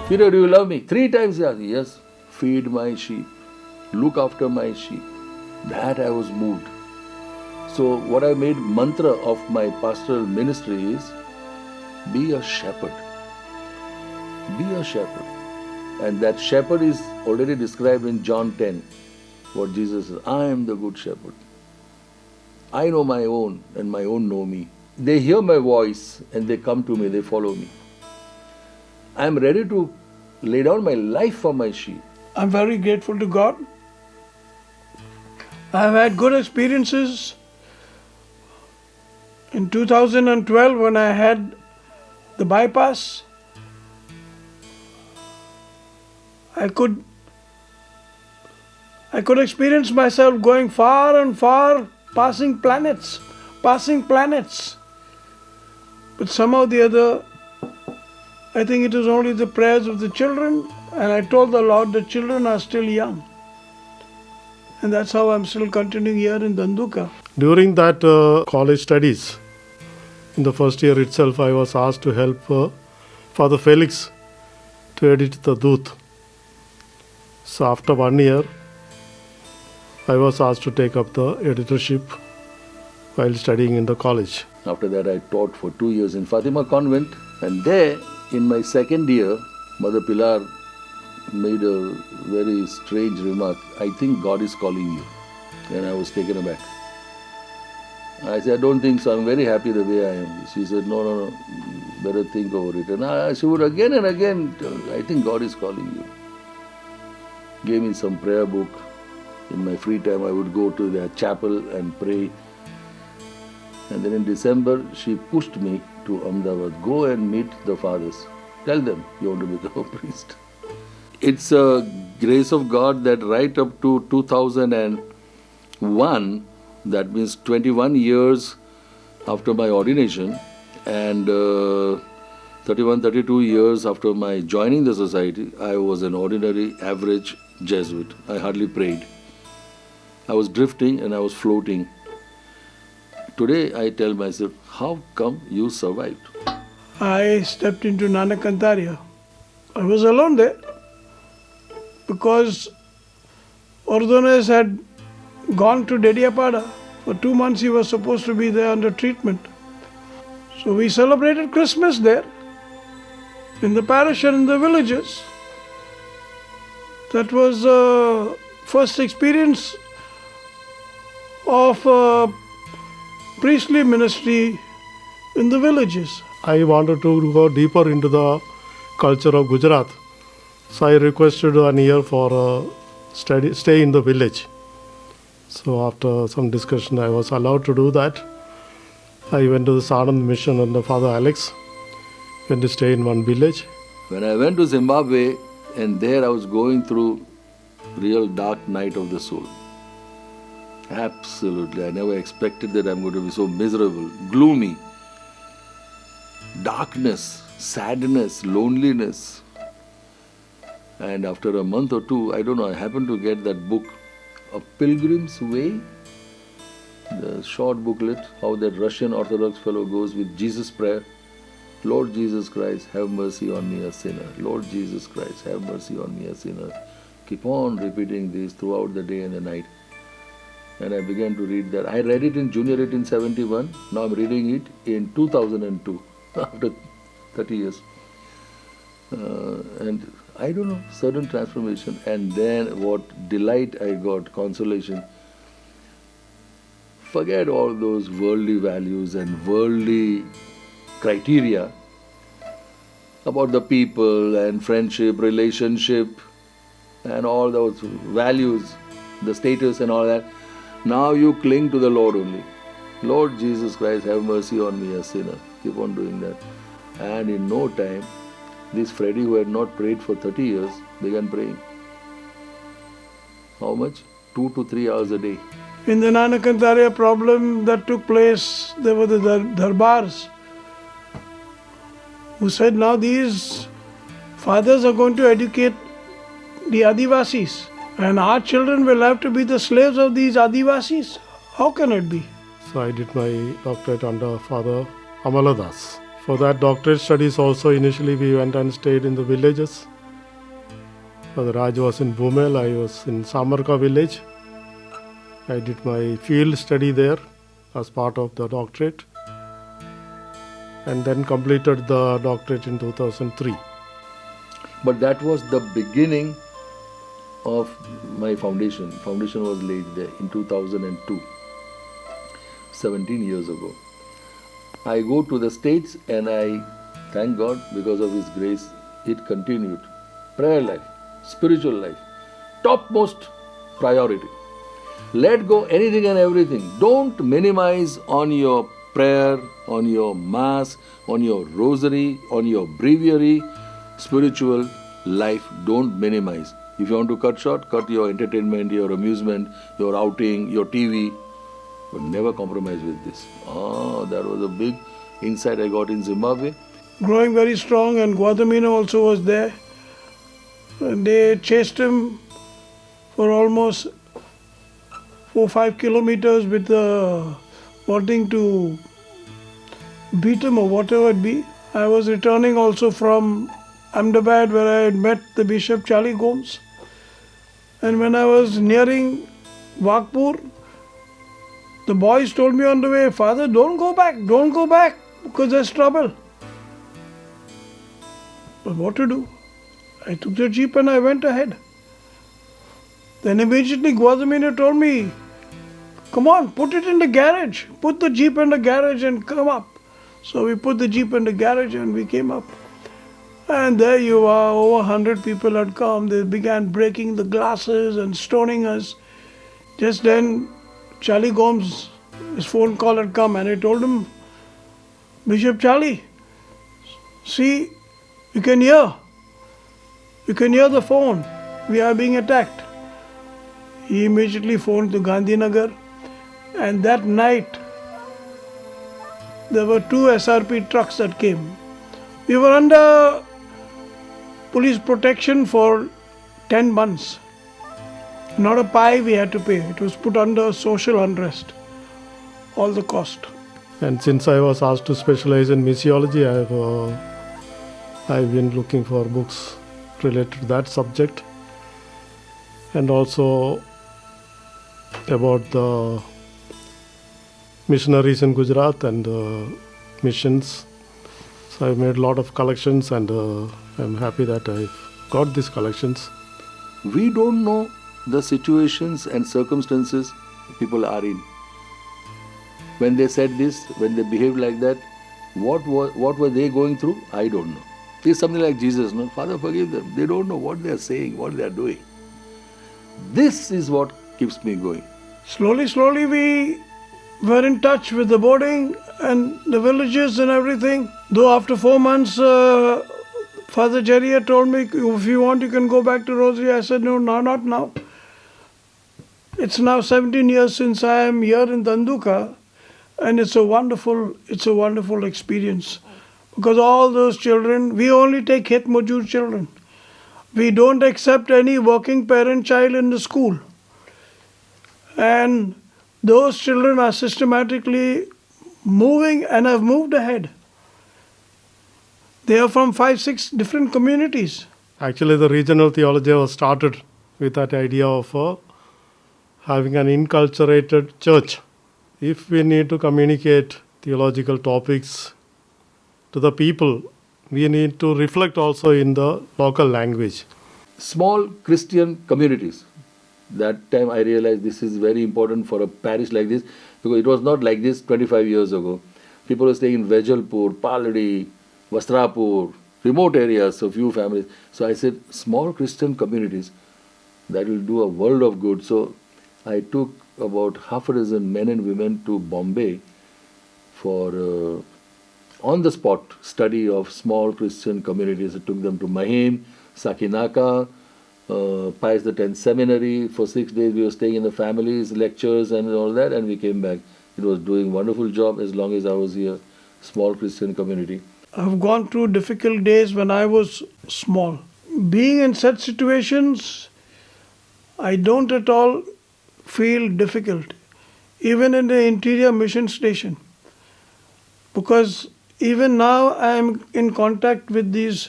Peter, do you love me? 3 times he asked, yes. Feed my sheep. Look after my sheep. That I was moved. So what I made mantra of my pastoral ministry is, be a shepherd. Be a shepherd. And that shepherd is already described in John 10. What Jesus says, I am the good shepherd. I know my own and my own know me. They hear my voice and they come to me, they follow me. I am ready to lay down my life for my sheep. I'm very grateful to God. I've had good experiences. In 2012, when I had the bypass, I could experience myself going far and far, passing planets. But somehow or the other, I think it was only the prayers of the children, and I told the Lord, the children are still young. And that's how I'm still continuing here in Danduka. During that college studies, in the first year itself, I was asked to help Father Felix to edit the Doot. So after 1 year, I was asked to take up the editorship while studying in the college. After that, I taught for 2 years in Fatima Convent. And there, in my second year, Mother Pilar made a very strange remark. I think God is calling you. And I was taken aback. I said, I don't think so. I'm very happy the way I am. She said, no. Better think over it. And she would again and again tell, I think God is calling you. Gave me some prayer book. In my free time, I would go to their chapel and pray. And then in December, she pushed me to Ahmedabad. Go and meet the fathers. Tell them you want to become a priest. It's a grace of God that right up to 2001, that means 21 years after my ordination and 32 years after my joining the society, I was an ordinary, average Jesuit. I hardly prayed. I was drifting and I was floating. Today I tell myself, how come you survived? I stepped into Nanakantarya. I was alone there because Ordonez had gone to Dediyapada. For 2 months he was supposed to be there under treatment. So we celebrated Christmas there in the parish and in the villages. That was the first experience of priestly ministry in the villages. I wanted to go deeper into the culture of Gujarat. So I requested 1 year for stay in the village. So after some discussion, I was allowed to do that. I went to the Sanand mission under Father Alex, went to stay in one village. When I went to Zimbabwe, and there I was going through real dark night of the soul. Absolutely. I never expected that I'm going to be so miserable, gloomy. Darkness, sadness, loneliness. And after a month or two, I don't know, I happened to get that book, A Pilgrim's Way, the short booklet, how that Russian Orthodox fellow goes with Jesus' prayer. Lord Jesus Christ, have mercy on me, a sinner. Lord Jesus Christ, have mercy on me, a sinner. Keep on repeating this throughout the day and the night. And I began to read that. I read it in Junior 1871. Now I'm reading it in 2002, after 30 years. And I don't know, sudden transformation. And then what delight I got, consolation. Forget all those worldly values and worldly criteria about the people and friendship, relationship, and all those values, the status and all that. Now you cling to the Lord only. Lord Jesus Christ, have mercy on me, a sinner. Keep on doing that. And in no time, this Freddy who had not prayed for 30 years began praying. How much? 2 to 3 hours a day. In the Nanakantarya problem that took place, there were the darbars who said, now these fathers are going to educate the Adivasis and our children will have to be the slaves of these Adivasis. How can it be? So I did my doctorate under Father Amaladas. For that doctorate studies also, initially we went and stayed in the villages. Father Raj was in Bhumel, I was in Samarka village. I did my field study there as part of the doctorate, and then completed the doctorate in 2003. But that was the beginning of my foundation. Foundation was laid there in 2002, 17 years ago. I go to the States and I thank God because of His grace, it continued. Prayer life, spiritual life, topmost priority. Let go anything and everything. Don't minimize on your prayer, on your mass, on your rosary, on your breviary. Spiritual life, don't minimize. If you want to cut short, cut your entertainment, your amusement, your outing, your TV. But never compromise with this. That was a big insight I got in Zimbabwe. Growing very strong, and Guadamino also was there. And they chased him for almost 4-5 kilometers with wanting to beat him or whatever it be. I was returning also from Ahmedabad, where I had met the Bishop Charlie Gomes. And when I was nearing Wagpur, the boys told me on the way, "Father, don't go back, because there's trouble." But what to do? I took the jeep and I went ahead. Then immediately Guadamino told me, "Come on, put it in the garage. Put the jeep in the garage and come up." So we put the jeep in the garage and we came up. And there you are, over 100 people had come. They began breaking the glasses and stoning us. Just then, Charlie Gomes, his phone call had come, and I told him, "Bishop Charlie, see, you can hear the phone. We are being attacked." He immediately phoned to Gandhinagar, and that night there were 2 SRP trucks that came. We were under police protection for 10 months. Not a pie we had to pay. It was put under social unrest, all the cost. And since I was asked to specialize in missiology, I've been looking for books related to that subject, and also about the missionaries in Gujarat and missions. So I've made a lot of collections, and I'm happy that I've got these collections. We don't know the situations and circumstances people are in. When they said this, when they behaved like that, what were they going through? I don't know. It's something like Jesus, no? Father, forgive them. They don't know what they are saying, what they are doing. This is what keeps me going. Slowly we were in touch with the boarding and the villages and everything. Though after 4 months, Father Jerry had told me, "If you want, you can go back to Rosary." I said, "No, not now. It's now 17 years since I am here in Danduka, and it's a wonderful experience. Because all those children, we only take Het Majur children. We don't accept any working parent child in the school. And those children are systematically moving and have moved ahead. They are from 5-6 different communities." Actually, the regional theology was started with that idea of having an inculturated church. If we need to communicate theological topics to the people, we need to reflect also in the local language. Small Christian communities. That time I realized this is very important for a parish like this, because it was not like this 25 years ago. People were staying in Vejalpur, Paladi, Vastrapur, remote areas, so few families. So I said, small Christian communities, that will do a world of good. So I took about half a dozen men and women to Bombay for on-the-spot study of small Christian communities. I took them to Mahim, Sakinaka, Pius X Seminary. For 6 days we were staying in the families, lectures and all that, and we came back. It was doing wonderful job as long as I was here. Small Christian community. I've gone through difficult days when I was small. Being in such situations, I don't at all feel difficult, even in the interior mission station. Because even now I am in contact with these.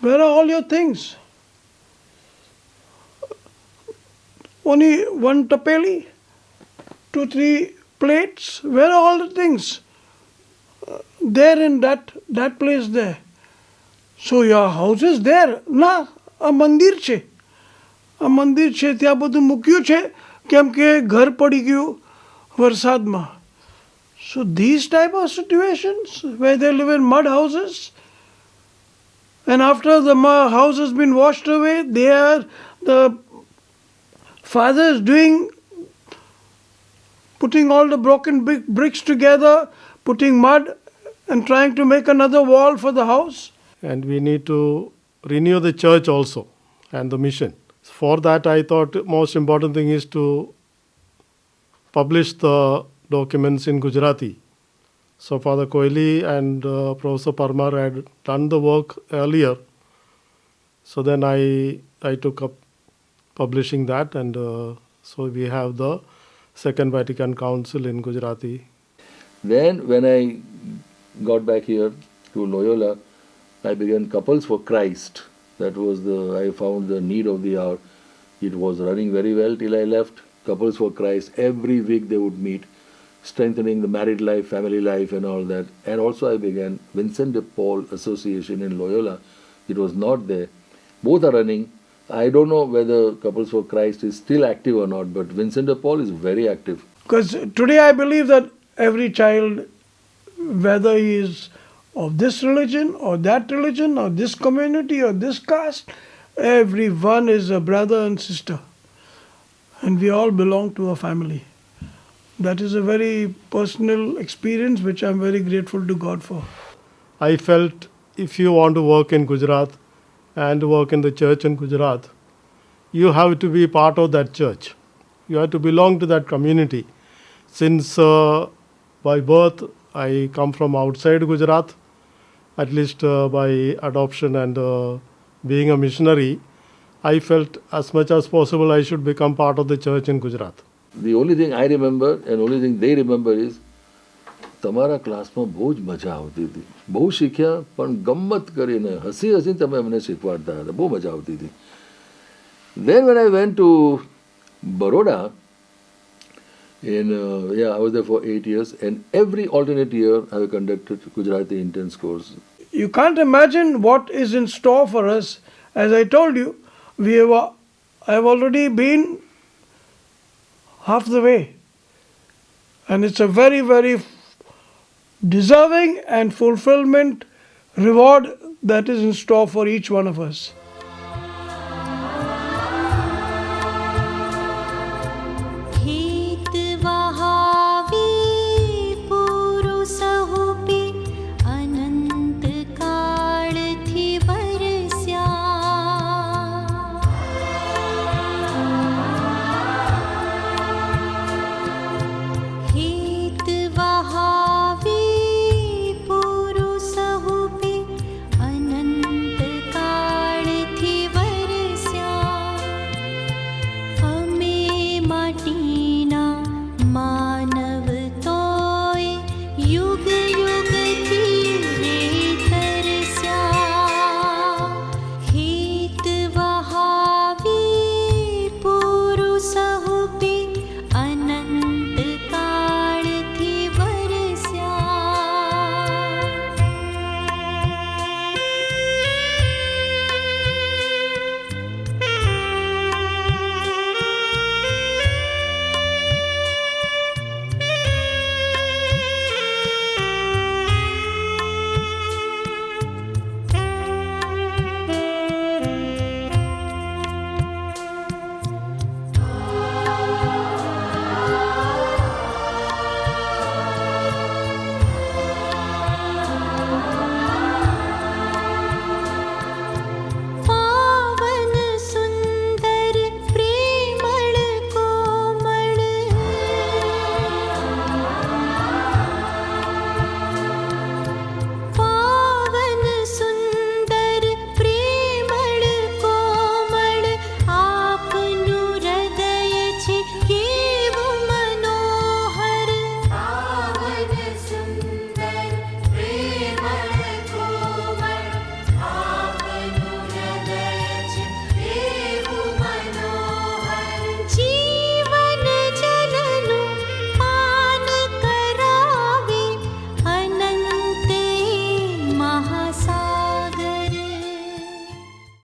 Where are all your things? Only one tapeli, 2-3 plates. Where are all the things? There in that place there. So your house is there. Na, a mandir છે. A મંદિર છે ત્યાં બધું મૂક્યું છે કેમ કે ઘર પડી ગયું વરસાદમાં. So these type of situations where they live in mud houses, and after the house has been washed away, the father is putting all the broken bricks together, putting mud and trying to make another wall for the house. And we need to renew the church also and the mission. For that, I thought most important thing is to publish the documents in Gujarati. So Father Kohli and Professor Parmar had done the work earlier. So then I took up publishing that, and so we have the Second Vatican Council in Gujarati. Then when I got back here to Loyola, I began Couples for Christ. That was I found the need of the hour. It was running very well till I left. Couples for Christ, every week they would meet, strengthening the married life, family life and all that. And also I began Vincent de Paul Association in Loyola. It was not there. Both are running. I don't know whether Couples for Christ is still active or not, but Vincent de Paul is very active. Because today I believe that every child, whether he is of this religion or that religion or this community or this caste, everyone is a brother and sister. And we all belong to a family. That is a very personal experience which I am very grateful to God for. I felt if you want to work in Gujarat and work in the church in Gujarat, you have to be part of that church. You have to belong to that community. Since by birth I come from outside Gujarat, at least by adoption and being a missionary, I felt as much as possible I should become part of the church in Gujarat. The only thing I remember and only thing they remember is તમારા ક્લાસમાં બહુ જ મજા આવતી હતી. બહુ શીખ્યા પણ ગમ્મત કરીને હસી હસી તમે અમને શીખવાડતા હતા. બહુ મજા આવતી હતી. Then when I went to Baroda, I was there for 8 years, and every alternate year I conducted Gujarati intense course. You can't imagine what is in store for us. As I told you, I've already been half the way. And it's a very, very deserving and fulfillment reward that is in store for each one of us.